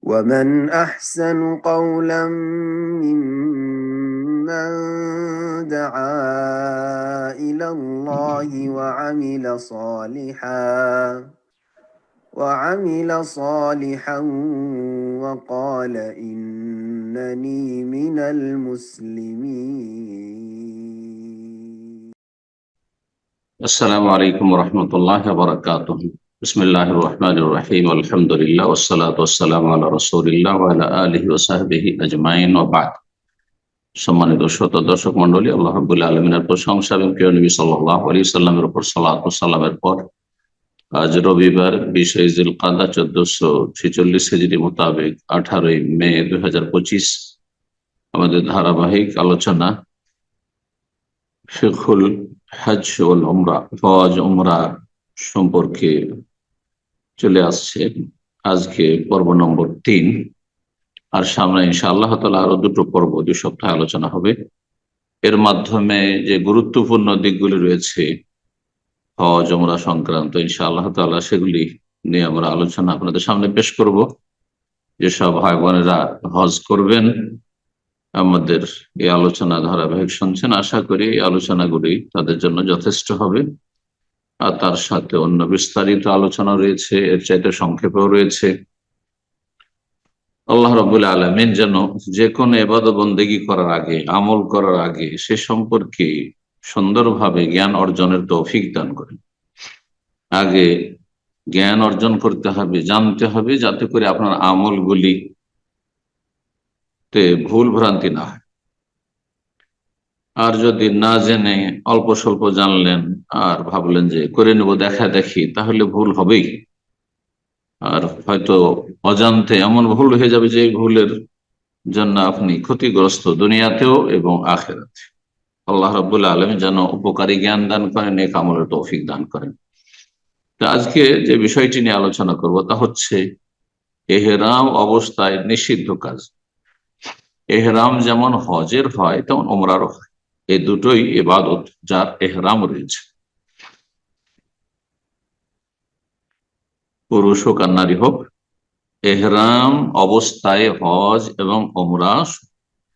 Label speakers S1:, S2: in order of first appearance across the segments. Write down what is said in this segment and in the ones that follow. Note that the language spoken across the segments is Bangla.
S1: ومن أحسن قولا ممن دعا إلى الله وعمل صالحا وقال إنني من المسلمين.
S2: السلام عليكم ورحمة الله وبركاته. بسم الله الرحمن الرحيم. الحمد لله والصلاة والسلام على رسول الله وعلى آله وصحبه أجمعين وبعد. সম্মানিত শ্রোতা দর্শক মণ্ডলী, আল্লাহ রাব্বুল আলামিনের প্রশংসা এবং প্রিয় নবী সাল্লাল্লাহু আলাইহি সাল্লামের উপর সালাত ও সালামের পর আজ রবিবার 20 জিলকাদা 1446 হিজরি মোতাবেক 18 মে 2025 আমাদের ধারাবাহিক আলোচনা ফিকহুল হজ ওয়াল উমরা, হজ উমরা সম্পর্কে চলে আসছে। আজকে পর্ব নম্বর 3, আর সামনে ইনশাআল্লাহ তাআলা আরো দুটো পর্ব 2 সপ্তাহ আলোচনা হবে। এর মাধ্যমে যে গুরুত্বপূর্ণ দিকগুলি রয়েছে হজ উমরা সংক্রান্ত, ইনশাআল্লাহ তাআলা সেগুলি নিয়ে আমরা আলোচনা আপনাদের সামনে পেশ করব। যেসব ভাই বোনেরা হজ করবেন আমাদের এই আলোচনা ধারাবাহিক শুনছেন, আশা করি এই আলোচনাগুলি তাদের জন্য যথেষ্ট হবে। আর তার সাথে অন্য বিস্তারিত আলোচনা রয়েছে, এর চাইতে সংক্ষেপেও রয়েছে। আল্লাহ রাব্বুল আলামিন যেন যে কোনো ইবাদত বন্দেগী করার আগে, আমল করার আগে সে সম্পর্কে সুন্দরভাবে জ্ঞান অর্জনের তৌফিক দান করেন। আগে জ্ঞান অর্জন করতে হবে, জানতে হবে, যাতে করে আপনার আমলগুলিতে ভুল ভ্রান্তি না হয়। আর যদি না জেনে অল্প স্বল্প জানলেন আর ভাবলেন যে করে নেব দেখা দেখি, তাহলে ভুল হবেই। আর হয়তো অজান্তে এমন ভুল হয়ে যাবে যে এই ভুলের জন্য আপনি ক্ষতিগ্রস্ত দুনিয়াতেও এবং আখিরাতে। আল্লাহ রাব্বুল আলামিন যেন উপকারী জ্ঞান দান করেন, নেক আমলের তৌফিক দান করেন। তো আজকে যে বিষয়টি নিয়ে আলোচনা করব তা হচ্ছে ইহরাম অবস্থায় নিষিদ্ধ কাজ। ইহরাম যেমন হজের হয় তেমন উমরারও হয়। এই দুটোই ইবাদত যার ইহরাম রয়েছে, পুরুষ হোক আর নারী হোক। ইহরাম অবস্থায় হজ এবং উমরা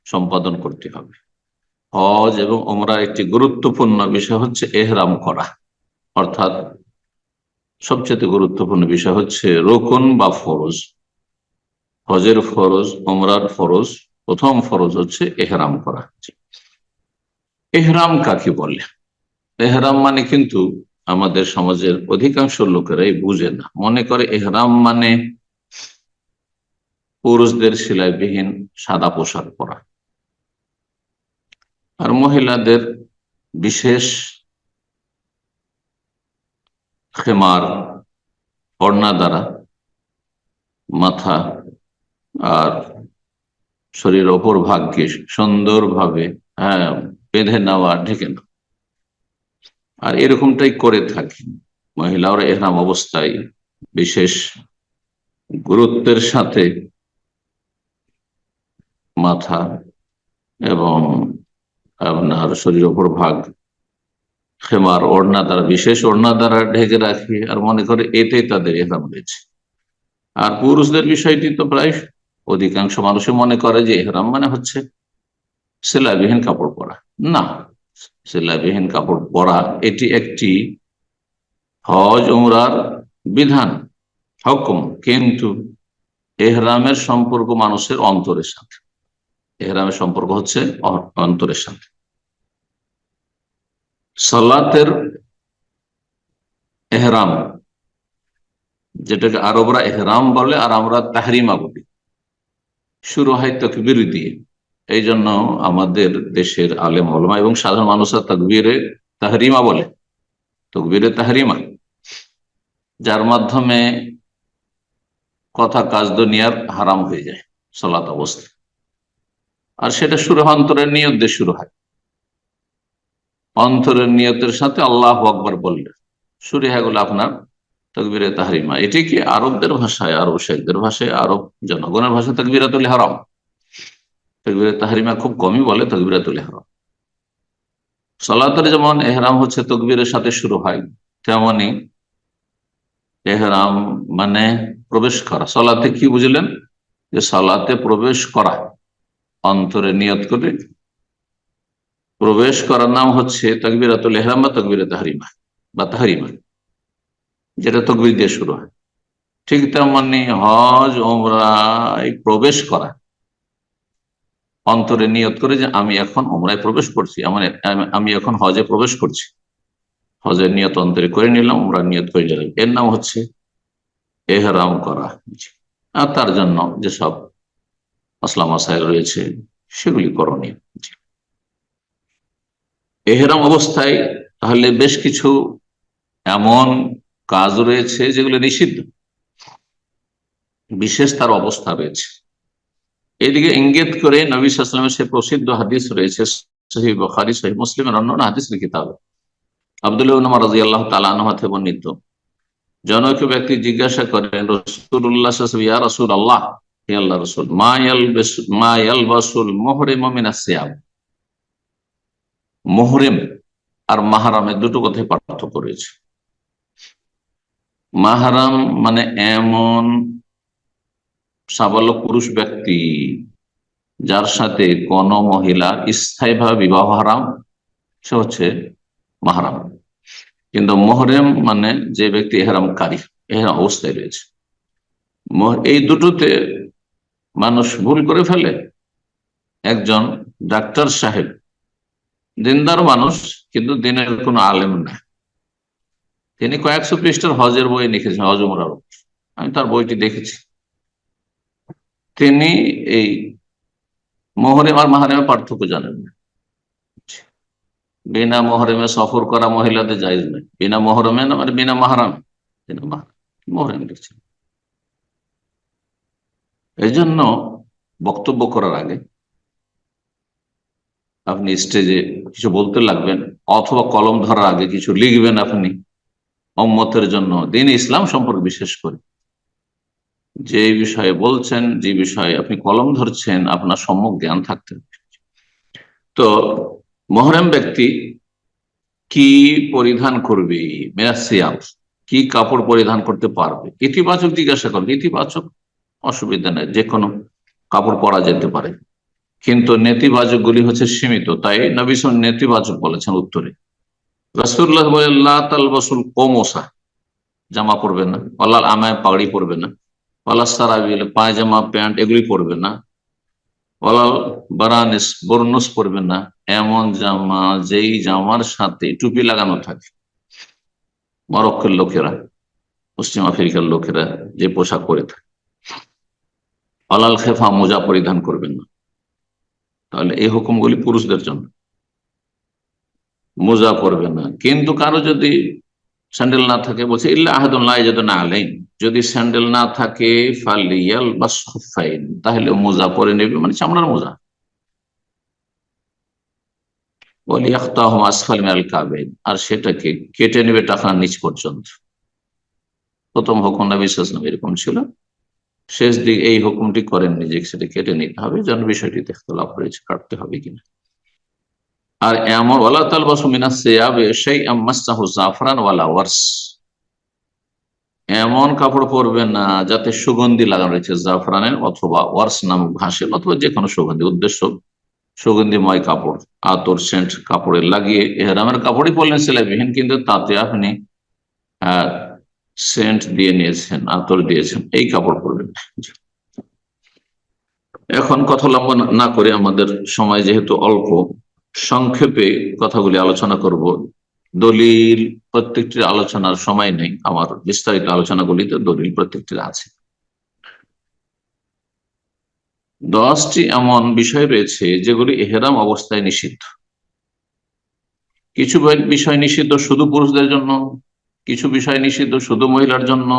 S2: সম্পাদন করতে হবে। হজ এবং উমরার একটি গুরুত্বপূর্ণ বিষয় হচ্ছে ইহরাম করা, অর্থাৎ সবচেয়ে গুরুত্বপূর্ণ বিষয় হচ্ছে রুকন বা ফরজ। হজের ফরজ, উমরার ফরজ, প্রথম ফরজ হচ্ছে ইহরাম করা। ইহরাম কাকে বলে? ইহরাম মানে কিন্তু আমাদের সমাজের অধিকাংশ লোকেরাই বুঝে না, মনে করে ইহরাম মানে পুরুষদের সেলাইবিহীন সাদা পোশাক পরা, আর মহিলাদের বিশেষ খেমার, ওড়না দ্বারা মাথা আর শরীরের অপর ভাগকে সুন্দরভাবে বেঁধে নেওয়া, ঢেকে নেওয়া, আর এরকমটাই করে থাকি। মহিলারা ইহরাম অবস্থায় বিশেষ গুরুত্বের সাথে মাথা এবং আপনার শরীরের অপর ভাগ খেমার, ওড়না দ্বারা, বিশেষ ওড়না দ্বারা ঢেকে রাখে, আর মনে করে এতেই তাদের ইহরাম রয়েছে। আর পুরুষদের বিষয়টি তো প্রায় অধিকাংশ মানুষই মনে করে যে ইহরাম মানে হচ্ছে সেলাইবিহীন কাপড় পরা। না, সেলাইবিহীন কাপড় পরা এটি একটি হজ উমরার বিধান, হুকুম, কিন্তু ইহরামের সম্পর্ক মানুষের অন্তরের সাথে। ইহরামের সম্পর্ক হচ্ছে অন্তরের সাথে। সালাতের ইহরাম, যেটাকে আরবরা ইহরাম বলে আর আমরা তাহরিমা বলি, শুরু হয় তাকবীর দিয়ে। এই জন্য আমাদের দেশের আলেম ওলামা এবং সাধারণ মানুষরা তাকবীরে তাহরিমা বলে, তাকবীরে তাহরিমা, যার মাধ্যমে কথা কাজ দুনিয়ার হারাম হয়ে যায় সালাত অবস্থায়। আর সেটা শুরু হয় অন্তরের নিয়ত দিয়ে শুরু হয়। অন্তরের নিয়তের সাথে আল্লাহু আকবার বললে শুরু হয়ে গেল আপনার তাকবীরে তাহরিমা। এটি কি আরবদের ভাষায়, আরব শেখদের ভাষায়, আরব জনগণের ভাষায় তাকবীরাতুল ইহরাম। তাকবীরে তাহরিমা খুব কমই বলে তাকবীরাতুল ইহরাম। সালাতের যেমন ইহরাম হচ্ছে তাকবীরের সাথে শুরু হয়, তেমনি ইহরাম মানে প্রবেশ করা। সালাতে কি বুঝলেন? যে সালাতে প্রবেশ করা, অন্তরে নিয়ত করে প্রবেশ করার নাম হচ্ছে তাকবীরাতুল ইহরাম বা তাকবীরাত তাহরিমা বা তাহরিমা, যেটা তাকবীর দিয়ে শুরু হয়। ঠিক তেমনি হজ ওমরায় প্রবেশ করা, অন্তরে নিয়ত করে যে আমি এখন ওমরায় প্রবেশ করছি, আমি এখন হজে প্রবেশ করছি, হজের নিয়ত অন্তরে করে নিলাম, ওমরার নিয়ত করে নিলাম, এর নাম হচ্ছে এহরাম করা। আর তার জন্য যেসব মাসলা মাসাইল রয়েছে সেগুলি করণীয়। এহরাম অবস্থায় তাহলে বেশ কিছু এমন কাজ রয়েছে যেগুলো নিষিদ্ধ, বিশেষ তার অবস্থা রয়েছে। এদিকে ইঙ্গিত করে নবী সাল্লাল্লাহু আলাইহি ওয়াসাল্লামের সে প্রসিদ্ধ হাদিস রয়েছে সহিহ বুখারী, সহিহ মুসলিমের অন্যান্য হাদিসের কিতাবে, আব্দুল্লাহ ইবনে উমর রাদিয়াল্লাহু তাআলা আনহু হতে বর্ণিত, জনৈক ব্যক্তি জিজ্ঞাসা করেন রাসূলুল্লাহ সাল্লাল্লাহু আলাইহি ওয়াসাল্লাম, ইয়া রাসূলুল্লাহ, হে আল্লাহর রাসূল, মা ইয়ালবাসুল মুহরিমু মিনাস সিয়াব। মুহরিম আর মাহরামের দুটো কথায় পার্থক্য রয়েছে। মাহরাম মানে এমন সাবালক পুরুষ ব্যক্তি যার সাথে কোন মহিলা স্থায়ীভাবে বিবাহ হারাম, সে হচ্ছে মাহরাম। কিন্তু মুহরিম মানে যে ব্যক্তি এহরামকারী, এহরাম অবস্থায় রয়েছে। এই দুটোতে মানুষ ভুল করে ফেলে। একজন ডাক্তার সাহেব, দিনদার মানুষ, কিন্তু দিনের কোনো আলেম না, তিনি কয়েকশো পৃষ্ঠার হজের বই লিখেছেন, হজ উমরার, আমি তার বইটি দেখেছি। তিনি এই মুহরিম আর মাহরিমের পার্থক্য জানেন না। বিনা মহরমে সফর করা মহিলাদের জায়েজ নয়, বিনা মহরমে না মানে বিনা মাহরাম, বিনা মহরম লিখছেন। এই জন্য বক্তব্য করার আগে আপনি স্টেজে কিছু বলতে লাগবেন অথবা কলম ধরার আগে কিছু লিখবেন আপনি উম্মতের জন্য, দিন ইসলাম সম্পর্কে বিশেষ করে যে বিষয়ে বলছেন, যে বিষয়ে আপনি কলম ধরছেন, আপনার সম্যক জ্ঞান থাকতে হবে। তো মুহরম ব্যক্তি কি পরিধান করবে, মেরাসিয়াম কি কাপড় পরিধান করতে পারবে? ইতিবাচক জিজ্ঞাসা করবে, ইতিবাচক অসুবিধা নেই, যে কোনো কাপড় পরা যেতে পারে, কিন্তু নেতিবাচক গুলি হচ্ছে সীমিত। তাই নবী সাল্লাল্লাহু আলাইহি ওয়াসাল্লাম নেতিবাচক বলেছেন উত্তরে। রাসূলুল্লাহ বলেন লা তালবাসুল কমসা, জামা পরবে না, ওয়ালাল আমায়, পাগড়ি পরবে না, ওয়ালাস সারাবিল, পায়জামা প্যান্ট এগুলি পরবে না, ওয়ালাল বারানিস, বর্ণস পরবে না, এমন জামা যেই জামার সাথে টুপি লাগানো থাকে। মরক্কোর লোকেরা, পশ্চিম আফ্রিকার লোকেরা যে পোশাক পরে থাকে। ওয়ালাল খেফা, মোজা পরিধান করবেন না। তাহলে এই হুকুমগুলি পুরুষদের জন্য। মোজা পরবে না, কিন্তু কারো যদি স্যান্ডেল না থাকে, বলছে ইল্লা আহাদুন লা ইয়াজিদুনা আলাইহিন, যদি স্যান্ডেল না থাকে ফালিয়ালবাস খুফাইন, তাহলে মোজা পরে নেবে, মানে চামড়ার মোজা। ওয়ালিয়াখতাহুমা আসফাল মিনাল কাবাইন, আর সেটাকে কেটে নেবে টাকার নিচ পর্যন্ত। প্রথম হুকুম নবী সাল্লাল্লাহু আলাইহি ওয়াসাল্লাম এরকম ছিল, শেষ দিকে এই হুকুমটি করেননি যে সেটা কেটে নিতে হবে, যেন বিষয়টিতে ইখতিলাফ রয়েছে কাটতে হবে কিনা। আর এমন ওয়ালা তালবাসু মিনাস সিয়াবি শাইআম মাসসাহু জাফরান ওয়ালা ওয়ারস, এমন কাপড় পরবে না যাতে সুগন্ধি লাগানো রয়েছে জাফরানের অথবা ওয়ার্স নামক ঘাসের, অথবা যে কোনো সুগন্ধি, উদ্দেশ্য সুগন্ধিময় কাপড়, আতর সেন্ট কাপড়ে লাগিয়ে এহরামের কাপড়ই পরলেন সেলাইবিহীন, কিন্তু তাতে আপনি সেন্ট দিয়ে নিয়েছেন, আতর দিয়েছেন, এই কাপড় পরবেন। এখন কথা লম্বা না করে, আমাদের সময় যেহেতু অল্প, সংক্ষেপে কথাগুলি আলোচনা করব। দলিল প্রত্যেকটির আলোচনার সময় নেই, আমার বিস্তারিত আলোচনাগুলিতে দলিল প্রত্যেকটির আছে। 10টি এমন বিষয় রয়েছে যেগুলি ইহরাম অবস্থায় নিষিদ্ধ। কিছু বিষয় নিষিদ্ধ শুধু পুরুষদের জন্য, কিছু বিষয় নিষিদ্ধ শুধু মহিলার জন্য,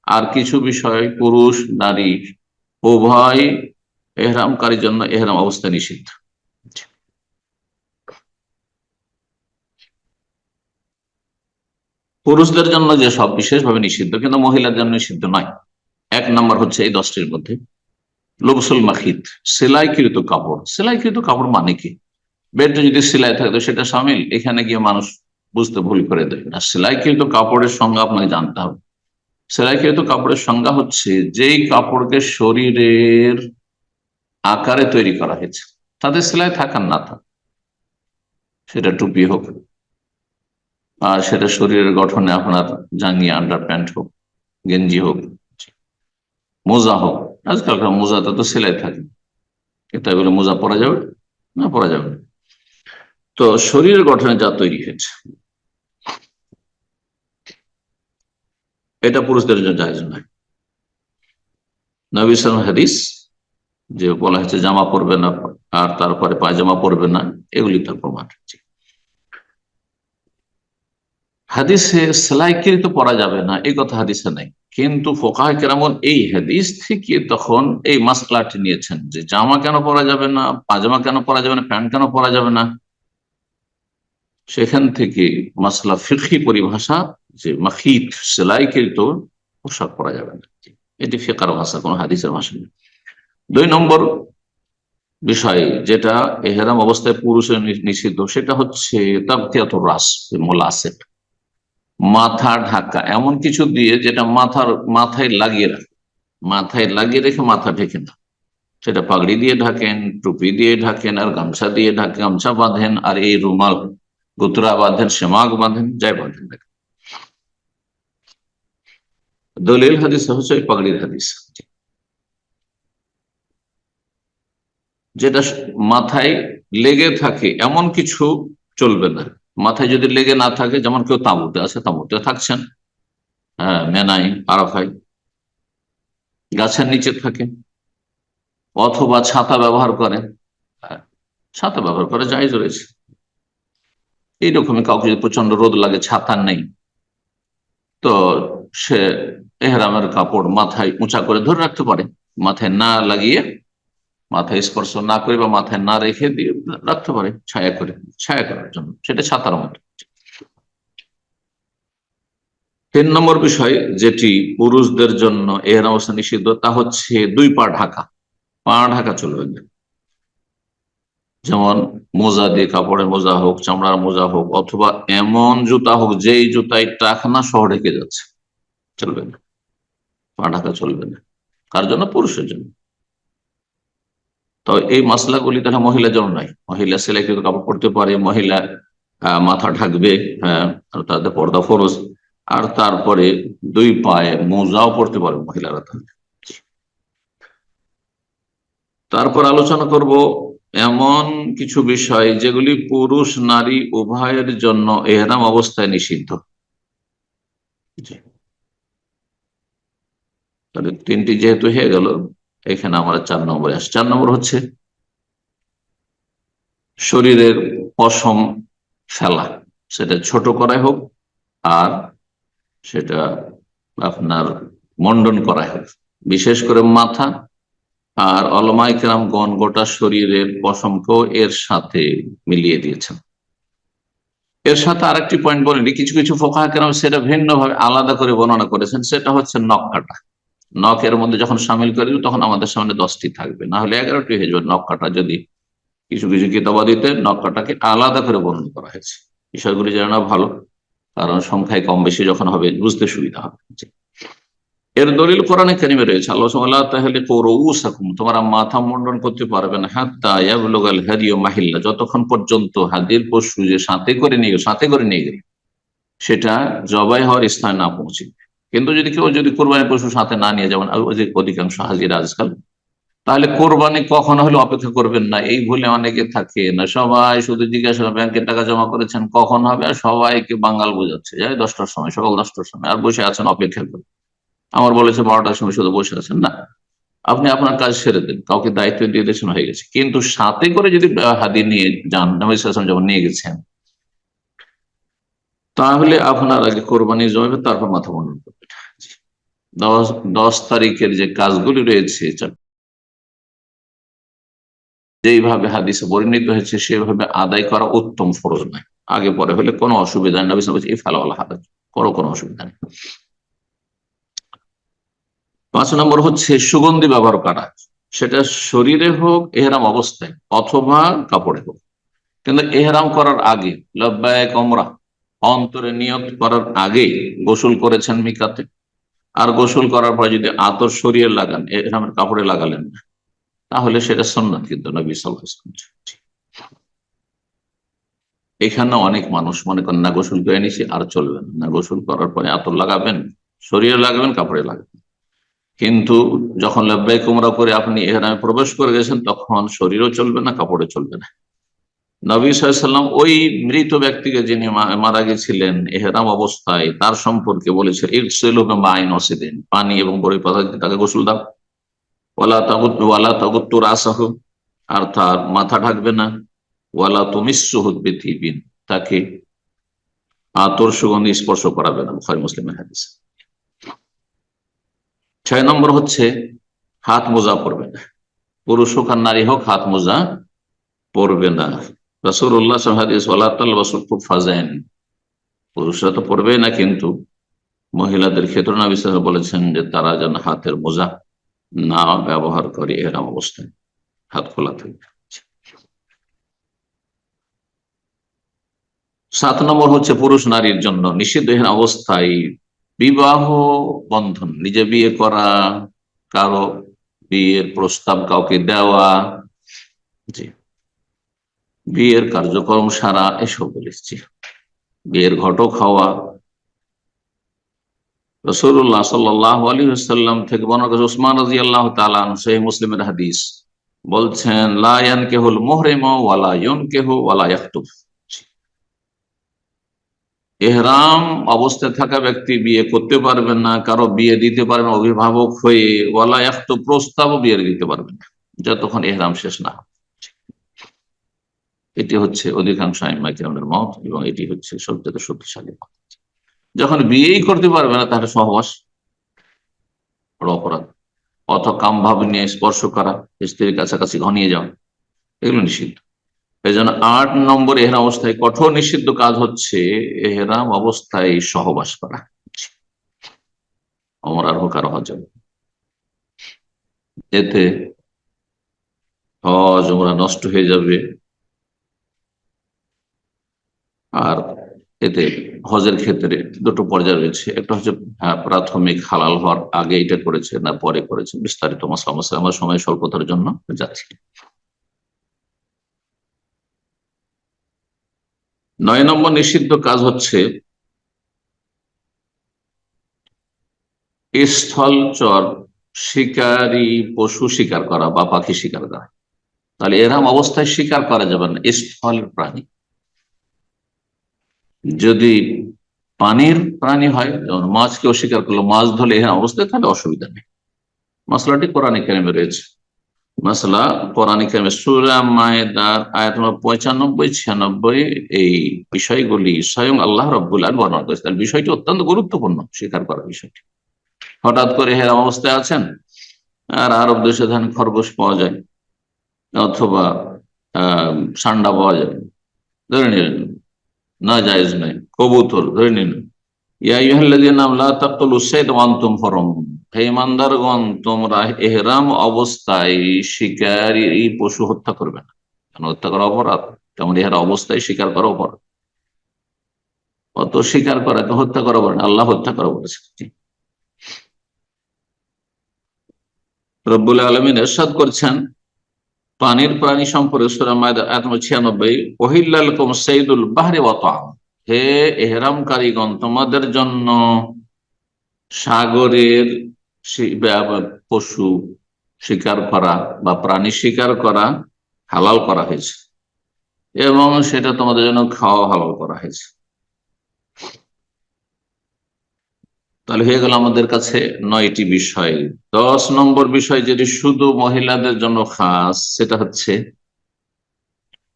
S2: আর কিছু বিষয় পুরুষ নারী উভয় এহরামকারীর জন্য এহরাম অবস্থায় নিষিদ্ধ। পুরুষদের জন্য যে সব বিশেষভাবে নিষিদ্ধ, কিন্তু মহিলাদের জন্য নিষিদ্ধ নয়। 1 নম্বর হচ্ছে এই 10টির মধ্যে লবসুল মাখিত, সেলাইকৃত কাপড়। সেলাইকৃত কাপড় মানে কি? বেডে যদি সেলাই থাকে তো সেটা সামিল, এখানে গিয়ে মানুষ বুঝতে ভুল করে দেয় না। সেলাইকৃত কাপড়ের সঙ্গে আপনাকে জানতে হবে সেলাইকৃত কাপড়ের সংজ্ঞা হচ্ছে যেই কাপড়কে শরীরের আকারে তৈরি করা হয়েছে, তাদের সেলাই থাকার না থাক, সেটা টুপি হোক আর সেটা শরীরের গঠনে আপনার জাঙ্গিয়া আন্ডার প্যান্ট হোক, গেঞ্জি হোক, মোজা হোক। আজকালকার মোজাতে তো সেলাই থাকে, তাই বলে মোজা পরা যাবে না? পরা যাবে না। তো শরীরের গঠনে যা তৈরি হয়েছে এটা পুরুষদের জন্য জায়েজ নয়। নবী সাল্লাল্লাহু আলাইহি হাদিস যে বলা হয়েছে জামা পরবে না আর তারপরে পায়জামা পরবে না, এগুলি তার প্রমাণ। হাদিসে সেলাইকৃত পরা যাবে না এই কথা হাদিসে নাই, কিন্তু ফুকাহা কেরামুন এই হাদিস থেকে তখন এই মাসলাটি নিয়েছেন যে জামা কেন পরা যাবে না, পাজামা কেন পরা যাবে না, প্যান্ট কেন পরা যাবে না। সেখান থেকে মাসলা ফিকহি পরিভাষা যে মাখিত সেলাইকৃত পোশাক পরা যাবে না, এটি ফিকার ভাষা, কোন হাদিসের ভাষা নেই। 2 নম্বর বিষয় যেটা এহরাম অবস্থায় পুরুষের নিষিদ্ধ, সেটা হচ্ছে তাগতিয়াতুর রাস, মোলাসেক, মাথা ঢাকা এমন কিছু দিয়ে যেটা মাথায় লাগিয়ে রাখে, মাথায় লাগিয়ে রেখে মাথা ঢেকে না। সেটা পাগড়ি দিয়ে ঢাকেন, টুপি দিয়ে ঢাকেন, আর গামছা দিয়ে ঢাকেন, গামছা বাঁধেন, আর এই রুমাল গুতরা বাঁধেন, সেমাগ বাঁধেন, যাই বাঁধেন দেখেন। দলিল হাদিস হচ্ছে ওই পাগড়ির হাদিস, যেটা মাথায় লেগে থাকে এমন কিছু চলবে না। মাথায় যদি লেগে না থাকে, যেমন কেউ তাঁবুতে আছে, তাঁবুতে থাকছেন, হ্যাঁ, মেনাই আরাফায় গাছের নিচে থাকে, অথবা ছাতা ব্যবহার করে, হ্যাঁ, ছাতা ব্যবহার করে জায়েজ রয়েছে। এইরকমই কাউকে যদি প্রচন্ড রোদ লাগে, ছাতা নেই, তো সে এহরামের কাপড় মাথায় উঁচা করে ধরে রাখতে পারে, মাথায় না লাগিয়ে, মাথায় স্পর্শ না করে বা মাথায় না রেখে দিয়ে রাখতে পারে ছায়া করে, ছায়া করার জন্য, সেটা ছাতার মতো। 3 নম্বর বিষয় যেটি পুরুষদের জন্য এহরাম অবস্থা নিষিদ্ধ, তা হচ্ছে 2 পা ঢাকা। পা ঢাকা চলবে না, যেমন মোজা দিয়ে, কাপড়ের মোজা হোক, চামড়ার মোজা হোক, অথবা এমন জুতা হোক যেই জুতায় টাকনা সহ ঢেকে যাচ্ছে, চলবে না, পা ঢাকা চলবে না। কার জন্য? পুরুষের জন্য। তো এই মশলাগুলি তাহলে মহিলার জন্য নয়। মহিলা সেলাইকৃত কাপড় পরতে পারে, মহিলা মাথা ঢাকবে, হ্যাঁ, আর তাদের পর্দা ফরজ, আর তারপরে 2 পায়ে মোজাও পড়তে পারবে মহিলারা। তাহলে তারপর আলোচনা করব এমন কিছু বিষয় যেগুলি পুরুষ নারী উভয়ের জন্য এহরাম অবস্থায় নিষিদ্ধ। তাহলে 3টি যেহেতু হয়ে গেল, এখানে আমরা 4 নম্বরে আসি। 4 নম্বর হচ্ছে শরীরের পশম ফেলা, সেটা ছোট করাই হোক আর সেটা আপনার মন্ডন করাই হোক, বিশেষ করে মাথা। আর ওলামায়ে কেরামগণ গোটা শরীরের পশমকেও এর সাথে মিলিয়ে দিয়েছেন। এর সাথে আরেকটি পয়েন্ট বলেনি, কিছু কিছু ফুকাহা কেরাম সেটা ভিন্ন ভাবে আলাদা করে বর্ণনা করেছেন, সেটা হচ্ছে নখ কাটা। নখের মধ্যে যখন সামিল করে তখন আমাদের সামনে 10টি থাকবে, না হলে 11টি হয়ে যাবে। নখ কাটা যদি কিছু কিছু কিতাবাদিতে নখ কাটাকে আলাদা করে বর্ণনা করা হয়েছে, বিষয়গুলি জানা ভালো, কারণ সংখ্যায় কম বেশি যখন হবে বুঝতে সুবিধা হবে। এর দলিল কোরআনে কারিমে রয়েছে, আল্লাহ সুবহানাহু ওয়া তাআলা কুরুসাকুম, তোমরা মাথা মুন্ডন করতে পারবে না, হাত্তা ইয়াবলুগাল হাদিয়ু মাহিল্লা, যতক্ষণ পর্যন্ত হাদির পশু যে সাথে করে নিয়ে গেলে সেটা জবাই হওয়ার স্থানে না পৌঁছে। কিন্তু যদি কেউ কোরবানি পশু সাথে না নিয়ে, যেমন অধিকাংশ হাজিরা আজকাল, তাহলে কোরবানি কখনো হলে অপেক্ষা করবেন না, এই ভুলে অনেকে থাকে না। সবাই শুধু জিজ্ঞাসা, ব্যাংকের টাকা জমা করেছেন কখন হবে, আর সবাইকে বাঙাল বোঝাচ্ছে, যায় 10টার সময়, সকাল 10টার সময়, আর বসে আছেন অপেক্ষা করে। আমার বলেছে 12টার সময়, শুধু বসে আছেন না। আপনি আপনার কাজ সেরে দেন, কাউকে দায়িত্ব দিয়ে দিয়েছেন, হয়ে গেছে। কিন্তু সাথে করে যদি হাদি নিয়ে যান, নবী সাল্লাল্লাহু আলাইহি ওয়াসাল্লাম যখন নিয়ে গেছেন, তাহলে আপনার আগে কোরবানি জমাবে, তারপর মাথা মুন্ডন করবে। 10 তারিখের যে কাজগুলি রয়েছে, যেইভাবে হাদিসে বর্ণিত হয়েছে সেভাবে আদায় করা উত্তম, ফরজ নয়। আগে পরে হলে কোনো অসুবিধা নেই, নবী সাল্লাল্লাহু আলাইহি ওয়াসাল্লাম এই ফেলাওয়ালা হাদাত করো, কোনো অসুবিধা নেই। 5 নম্বর হচ্ছে সুগন্ধি ব্যবহার করা, সেটা শরীরে হোক, এহরাম অবস্থায়, অথবা কাপড়ে হোক। কিন্তু এহরাম করার আগে, লব্বাইক উমরা অন্তরে নিয়ত করার আগে গোসল করেছেন মিকাতে, আর গোসল করার পর যদি আতর সরিয়ে লাগান, এহরামের কাপড়ে লাগালেন না, তাহলে সেটা সুন্নাত, কিন্তু নবী সাল্লাল্লাহু আলাইহি ওয়াসাল্লাম। এখানে অনেক মানুষ মনে করেন না গোসল করে নিছি আর চলবেন না, গোসল করার পরে আতর লাগাবেন, শরীরে লাগাবেন, কাপড়ে লাগাবেন। কিন্তু যখন লাব্বাইক উমরা করে আপনি এহরামে প্রবেশ করে গেছেন, তখন শরীরও চলবে না, কাপড়ে চলবে না। নবী সাল্লাল্লাহু আলাইহি ওয়াসাল্লাম ওই মৃত ব্যক্তিকে, যিনি মারা গেছিলেন এহরাম অবস্থায়, তার সম্পর্কে বলেছেন ইগসিলু বিমাইন ওয়াসিদিন, পানি এবং বরফ পাতা দিয়ে তাকে গোসল দাও। ওয়ালা তাগুত্তু রাসাহু, আর তার মাথা ঢাকবে না। ওয়ালা তুমিসসুহু বিতিবিন, তাকে আতর সুগন্ধি স্পর্শ করাবে না। বুখারী মুসলিমের হাদিস। 6 নম্বর হচ্ছে হাত মোজা পরবে না। পুরুষ হোক আর নারী হোক, হাত মোজা পরবে না। রাসূলুল্লাহ সাল্লাল্লাহু আলাইহি হাদিস, ওয়ালা তালবাসুল কুফাযাইন, পুরুষরা তো পরবে না, কিন্তু মহিলাদের ক্ষেত্রে নবী সাল্লাল্লাহু আলাইহি ওয়াসাল্লাম বলেছেন যে তারা যেন হাতের মোজা না ব্যবহার করে এহরাম অবস্থায়, হাত খোলা থাকবে। 7 নম্বর হচ্ছে পুরুষ নারীর জন্য নিষিদ্ধ এহরাম অবস্থায় বিবাহ বন্ধন, নিজে বিয়ে করা, কারো বিয়ের প্রস্তাব কাউকে দেওয়া, জি, বিয়ের কার্যক্রম সারা, এসব বলেছি, বিয়ের ঘটক হওয়া। রাসূলুল্লাহ সাল্লাল্লাহু আলাইহি ওয়াসাল্লাম থেকে বর্ণনা করেছে, উসমান রাদিয়াল্লাহু তাআলা আনহু, সহিহ মুসলিমের হাদিস, বলছেন লা ইয়ানকিহুল মুহরিমু ওয়ালা ইউনকিহু ওয়ালা ইয়াখতুব, এহরাম অবস্থায় থাকা ব্যক্তি বিয়ে করতে পারবেন না, কারো বিয়ে দিতে পারবেন না অভিভাবক হয়ে, ওয়ালা ইয়াখতুব, প্রস্তাবও বিয়ে দিতে পারবেন না যতক্ষণ এহরাম শেষ না হবে। এটি হচ্ছে অধিকাংশ আইম্মায়ে কেরামের মত, এবং এটি হচ্ছে সবচেয়ে শক্তিশালী মত। যখন বিয়েই করতে পারবে না, তাহলে সহবাস বড় অপরাধ। কাম ভাব নিয়ে স্পর্শ করা, স্ত্রীর কাছাকাছি ঘনিয়ে যাওয়া, এগুলো নিষিদ্ধ। এই জন্য 8 নম্বর এহরাম অবস্থায় কঠোর নিষিদ্ধ কাজ হচ্ছে এহরাম অবস্থায় সহবাস করা। ওমরার হোক আর হজ, এতে হজ ওমরা নষ্ট হয়ে যাবে। আর এতে হজের ক্ষেত্রে দুটো পর্যায় রয়েছে, একটা হচ্ছে প্রাথমিক হালাল হওয়ার আগে এটা করেছে না পরে করেছে, বিস্তারিত মাসলা মাসলা আমার সময় স্বল্পতার জন্য যাচ্ছি। 9 নম্বর নিষিদ্ধ কাজ হচ্ছে স্থলচর শিকারী পশু শিকার করা বা পাখি শিকার করা। তাহলে এরকম অবস্থায় শিকার করা যাবে না স্থল প্রাণী। যদি পানির প্রাণী হয়, যেমন মাছকেও শিকার করলো, মাছ ধরলে এরকম অবস্থায়, তাহলে অসুবিধা নেই। মশলাটি কোরআনে কারিমে রয়েছে। মশলা কোরআনে কারিমে সূরা মায়েদার আয়াত নম্বর 95, 96 এই বিষয়গুলি স্বয়ং আল্লাহ রাব্বুল আলামিন বর্ণনা করেছেন। তার বিষয়টি অত্যন্ত গুরুত্বপূর্ণ, স্বীকার করার বিষয়টি। হঠাৎ করে হেরাম অবস্থায় আছেন, আর আরব দেশে ধান খরগোশ পাওয়া যায় অথবা সান্ডা পাওয়া যায়, ধরে নিলেন, না জায়েজ নাই, কবুতর ধরে নিলেন। ইয়া আইয়ুহাল্লাযীনা আমানু লা তাকতুলু সাইদ ওয়া আনতুম হুরুম, হে ঈমানদারগণ, তোমরা এহরাম অবস্থায় শিকারী পশু হত্যা করবে না। হত্যা করা অপরাধ, তেমন এহরাম অবস্থায় শিকার করা অপরাধ। অত শিকার করা তো হত্যা করা বলেন, আল্লাহ হত্যা করা বলেছে। রব্বুল আলামিন ইরশাদ করছেন পানির প্রাণী সম্পর্কে সূরা মায়েদা আয়াত নম্বর 96, ওহিল্লা লাকুম সাইদুল বাহরি ওয়া তা'আম, হে ইহরামকারীগণ, তোমাদের জন্য সাগরের পশু শিকার করা বা প্রাণী শিকার করা হালাল করা হয়েছে, এবং সেটা তোমাদের জন্য খাওয়া হালাল করা হয়েছে। তাহলে হয়ে গেল আমাদের কাছে 9টি বিষয়। 10 নম্বর বিষয় যেটি শুধু মহিলাদের জন্য খাস, সেটা হচ্ছে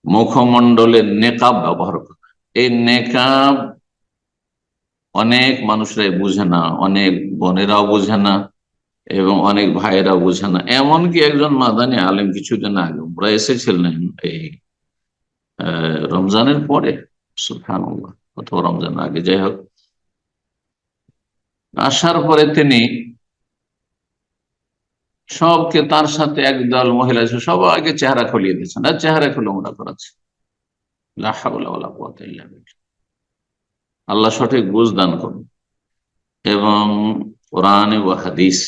S2: মুখমণ্ডলের নেকাব ব্যবহার করা। এই নেকাব অনেক মানুষরাই বুঝে না, অনেক বোনেরাও বুঝে না, এবং অনেক ভাইয়েরাও বুঝে না। এমনকি একজন মাদানী আলেম কিছুদিন আগে ওরা এসেছিলেন এই রমজানের পরে, সুবহানাল্লাহ, অথবা রমজান আগে, যাই হোক, আসার পরে তিনি সবকে, তার সাথে একদল মহিলা সবাইকে চেহারা খুলিয়ে দিয়েছেন, আর চেহারা খুলে ওমরা করাচ্ছে। লা হাওলা ওয়ালা কুওয়াতা ইল্লা বিল্লাহ। আল্লাহ সঠিক বুঝ দান করুন। এবং কোরআন ও হাদিস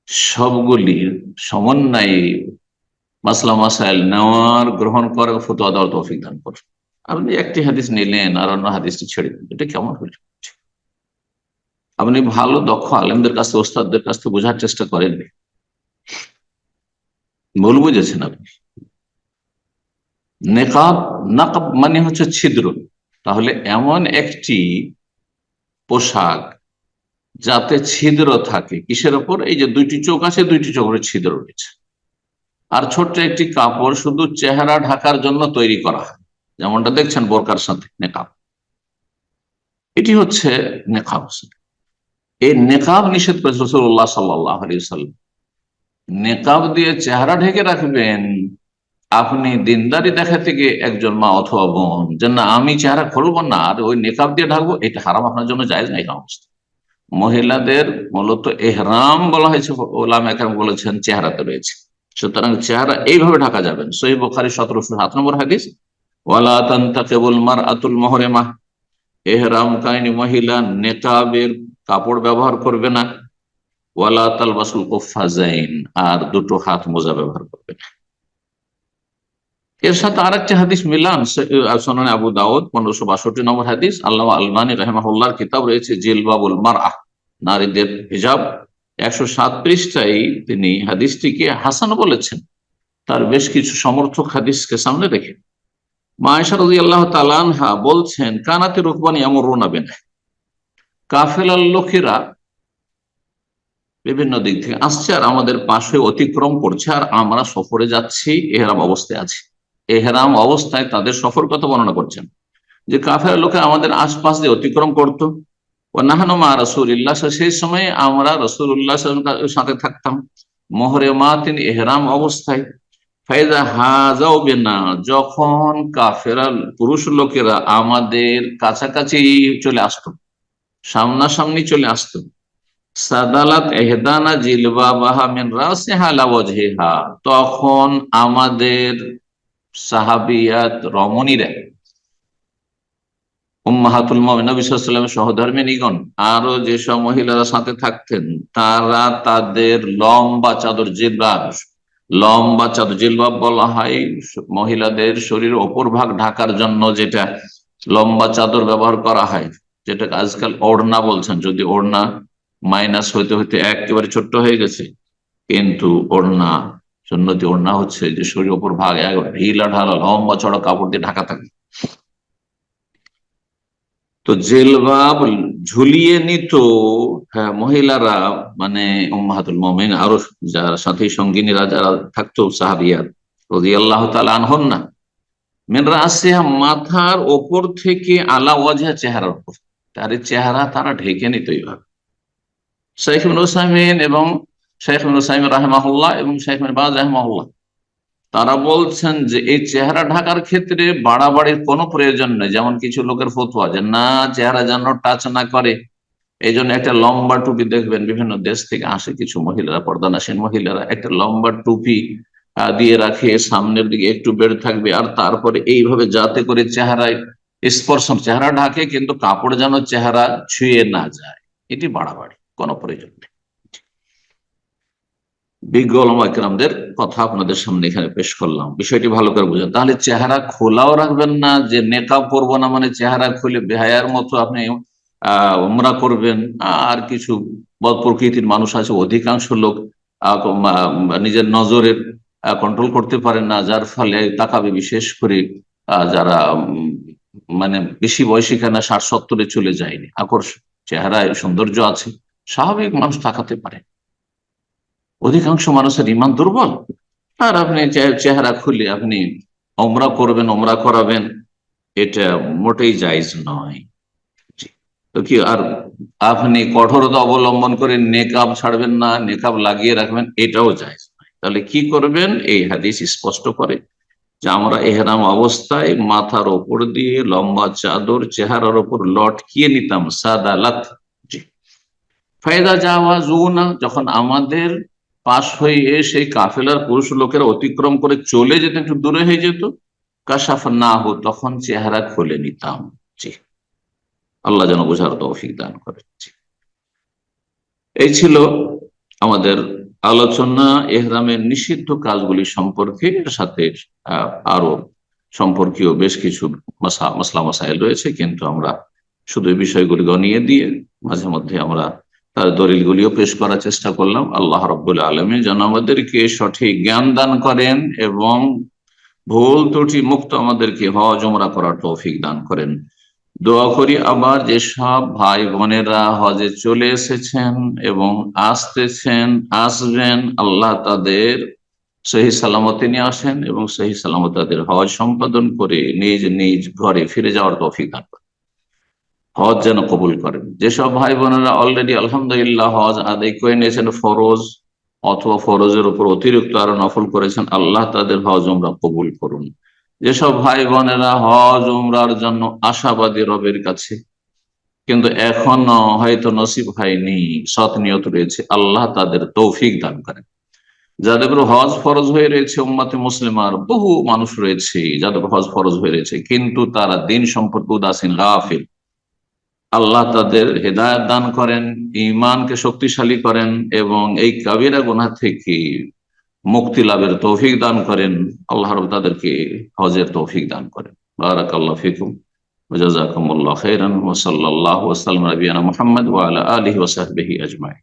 S2: সবগুলির সমন্বয়ে মাসলা মাসাইল নেওয়ার, গ্রহণ করে ফতোয়া দেওয়ার তৌফিক দান করুন। আপনি একটি হাদিস নিলেন আর অন্য হাদিসটি ছেড়ে দিলেন, এটা কেমন হইল? আপনি ভালো দক্ষ আলেমদের কাছ থেকে, ওস্তাদদের কাছ থেকে বোঝার চেষ্টা করেননি, ভুল বুঝেছেন আপনি। নেকাব, নাকাব মানে হচ্ছে ছিদ্র। তাহলে এমন একটি পোশাক যাতে ছিদ্র থাকে, কিসের ওপর? এই যে দুইটি চোখ আছে, দুইটি চোখের ছিদ্র রয়েছে। আর ছোট্ট একটি কাপড় শুধু চেহারা ঢাকার জন্য তৈরি করা হয়, যেমনটা দেখছেন বোরকার সাথে নেকাব। এটি হচ্ছে নেকাব। এই নেকাব নিষেধ করেছে রাসূলুল্লাহ সাল্লাল্লাহু আলাইহি ওয়াসাল্লাম। নেকাব দিয়ে চেহারা ঢেকে রাখবেন, আপনি দিনদারি দেখা থেকে একজন মা অথবা বোন যে না আমি চেহারা খুলবো না আর ওই নেকাব দিয়ে ঢাকবো, এটা হারাম, আপনার জন্য জায়েজ নাই অবস্থা। মহিলাদের মূলত এহরাম বলা হয়েছে, ওলামা একরাম বলেছেন চেহারাতে রয়েছে, সুতরাং চেহারা এইভাবে ঢাকা যাবেন। সহিহ বুখারী 1707 হাদিস, ওয়ালা তানতাকিবুল মারআতুল মুহরিমা, এহরামকারী মহিলা নেকাবের কাপড় ব্যবহার করবে না। ওয়ালা তালবাসুল কুফফাজাইন, আর দুটো হাত মোজা ব্যবহার করবে না। এর সাথে আরেকটি হাদিস মিলান, সুনানে আবু দাউদ 1562 হাদিস। আল্লামা আলবানী রাহিমাহুল্লাহর কিতাব রয়েছে জিলবাবুল মারআহ, নারীদের হিজাব, 107 পৃষ্ঠায় তিনি হাদিসটিকে হাসান বলেছেন, তার বেশ কিছু সমর্থক হাদিসকে সামনে রেখে। মা আয়েশা রাদিয়াল্লাহু তাআলা আনহা বলছেন, কানাতে রুকবানি ইয়ামুরুনা বিনা, কাফেলার লোকেরা বিভিন্ন দিক থেকে আসছে আর আমাদের পাশে অতিক্রম করছে, আর আমরা সফরে যাচ্ছি, এহরাম অবস্থায় আছি। এহরাম অবস্থায় তাদের সফর কথা বর্ণনা করছেন, যে কাফের লোকে আমাদের আশপাশ দিয়ে অতিক্রম করতো। ও নাহানু মা রাসূলিল্লাহ, সেই সময় আমরা রাসূলুল্লাহ সাথে থাকতাম, মুহরিমাতিন, এহরাম অবস্থায়। ফাইজা হাজাও বিনা, যখন কাফেরা পুরুষ লোকেরা আমাদের কাছাকাছি চলে আসতো, সামনাসামনি চলে আসতো, সাদালাত এহদানা জিলবাবাহা মিন রাসিহা লা ওয়াজহিহা, তখন আমাদের সাহাবিয়াত রমণীরা, উম্মাহাতুল মুমিনিন, নবী সাল্লাল্লাহু আলাইহি ওয়াসাল্লামের সহধর্মিণীগণ, আরো যেসব মহিলারা সাথে থাকতেন, তারা তাদের লম্বা চাদর, জিলবাব, লম্বা চাদর, জিলবাব বলা হয় মহিলাদের শরীরের ওপর ভাগ ঢাকার জন্য যেটা লম্বা চাদর ব্যবহার করা হয়, যেটাকে আজকাল ওড়না বলছেন, যদি ওড়না মাইনাস হইতে হইতে একেবারে ছোট্ট হয়ে গেছে, কিন্তু ওড়না, সুন্নতি ওড়না হচ্ছে যে শরীর ওপর ভাগ ঢিলা ঢালা লম্বা চড়া কাপড় দিয়ে ঢাকা থাকে। তো জিলবাব ঝুলিয়ে নিত মহিলারা, মানে উম্মাহাতুল মুমিনিন, আরো যারা সাথী সঙ্গিনীরা যারা থাকতো সাহাবিয়াত রাদিয়াল্লাহু তাআলা আনহুন্না, মিন রাসিহা, মাথার ওপর থেকে, আলা ওয়াজহা, চেহারার উপর, তার চেহারা তারা ঢেকে নিত এইভাবে। শেখ ইবনে উসাইমিন এবং শেখ ইবনে উসাইমিন রাহিমাহুল্লাহ এবং শেখ ইবনে বাজ রাহিমাহুল্লাহ, তারা বলছেন যে এই চেহারা ঢাকার ক্ষেত্রে বাড়াবাড়ির কোনো প্রয়োজন নেই। যেমন কিছু লোকের ফতোয়া যে না, চেহারা যেন টাচ না করে, এই জন্য একটা লম্বা টুপি, দেখবেন বিভিন্ন দেশ থেকে আসে কিছু মহিলারা, পর্দানাসীন মহিলারা একটা লম্বা টুপি দিয়ে রাখে, সামনের দিকে একটু বের থাকবে, আর তারপরে এইভাবে যাতে করে চেহারায় স্পর্শ, চেহারা ঢাকে কিন্তু কাপড় যেন চেহারা ছুঁয়ে না যায়, এটি বাড়াবাড়ি, কোনো প্রয়োজন নেই। বিজ্ঞ ওলামা ইকরামদের কথা আপনাদের সামনে এখানে পেশ করলাম, বিষয়টি ভালো করে বুঝেন। তাহলে চেহারা খোলাও রাখবেন না, যে নেকাব পরবো না মানে চেহারা খুলে বেহায়ার মতো আপনি উমরা করবেন। আর কিছু বদ প্রকৃতির মানুষ আছে, অধিকাংশ লোক নিজের নজরের কন্ট্রোল করতে পারেন না, যার ফলে তাকাবে, বিশেষ করে যারা মানে বেশি বয়সী, কেনা 60-70-এ চলে যায়নি, আকর্ষণ চেহারায় সৌন্দর্য আছে, স্বাভাবিক মানুষ তাকাতে পারে। অধিকাংশ মানুষের ইমান দুর্বল, আর আপনি চেহারা খুলে আপনি ওমরা করবেন, ওমরা করাবেন, এটা মোটেই জায়েজ নয়। তো কি, আর আপনি কঠোরতা অবলম্বন করে নেকাব ছাড়বেন না, নেকাব লাগিয়ে রাখবেন, এটাও জায়েজ নয়। তাহলে কি করবেন? এই হাদিস স্পষ্ট করে যে আমরা এহরাম অবস্থায় মাথার ওপর দিয়ে লম্বা চাদর চেহারার ওপর লটকিয়ে নিতাম, সাদালাত। জি। ফায়দা জাওয়াজুনা, যখন আমাদের পাশ হয়ে সেই কাফেলার পুরুষ লোকেরা অতিক্রম করে চলে যেত, একটু দূরে হয়ে যেত, কাশাফ না হো, তখন চেহারা খুলে নিতাম। জি, আল্লাহ যেন বোঝার তৌফিক দান করে। এই ছিল আমাদের আলোচনা এহরামের নিষিদ্ধ কাজগুলি সম্পর্কে। এর সাথে আরো সম্পর্কীয় বেশ কিছু মাসলা মাসাইল রয়েছে, কিন্তু আমরা শুধু এই বিষয়গুলি গনিয়ে দিয়ে মাঝে মধ্যে আমরা তার দলিলগুলিও পেশ করার চেষ্টা করলাম। আল্লাহ রাব্বুল আলামিন যেন আমাদেরকে সঠিক জ্ঞান দান করেন এবং ভুল ত্রুটি মুক্ত আমাদেরকে হজ উমরা করার তৌফিক দান করেন। দোয়া করি আবার যেসব ভাই বোনেরা হজে চলে এসেছেন এবং আসবেন, আল্লাহ তাদের সহি সালামতে নিয়ে আসেন এবং সহি সালামত তাদের হজ সম্পাদন করে নিজ নিজ ঘরে ফিরে যাওয়ার তৌফিক দান করেন, হজ যেন কবুল করেন। যেসব ভাই বোনেরা অলরেডি আলহামদুলিল্লাহ হজ আদায় করে নিয়েছেন ফরজ অথবা ফরজের উপর অতিরিক্ত আরো নফল করেছেন, আল্লাহ তাদের হজ উমরা কবুল করুন। যেসব ভাই বোনেরা হজ উমরার জন্য আশাবাদী রবের কাছে, কিন্তু এখনো হয়তো নসিব হয়নি, সৎ নিয়ত রয়েছে, আল্লাহ তাদের তৌফিক দান করেন। যাদের উপর হজ ফরজ হয়ে রয়েছে, উম্মতে মুসলিমার বহু মানুষ রয়েছে যাদের উপর হজ ফরজ হয়ে রয়েছে, কিন্তু তারা দিন সম্পর্কে উদাসীন, গাফিল, আল্লাহ তাদের হেদায়েত দান করেন, ঈমানকে শক্তিশালী করেন এবং এই কাবিরা গুনাহ থেকে মুক্তি লাভের তৌফিক দান করেন। আল্লাহ রাব্বুল তাদেরকে হজের তৌফিক দান করেন। বারাকাল্লাহু ফিকুম ওয়া জাযাকুমুল্লাহু খাইরান ওয়া সাল্লাল্লাহু ওয়া সাল্লাম আলা নবিয়িনা মুহাম্মদ ওয়া আলা আলিহি ওয়া সাহবিহি আজমাইন।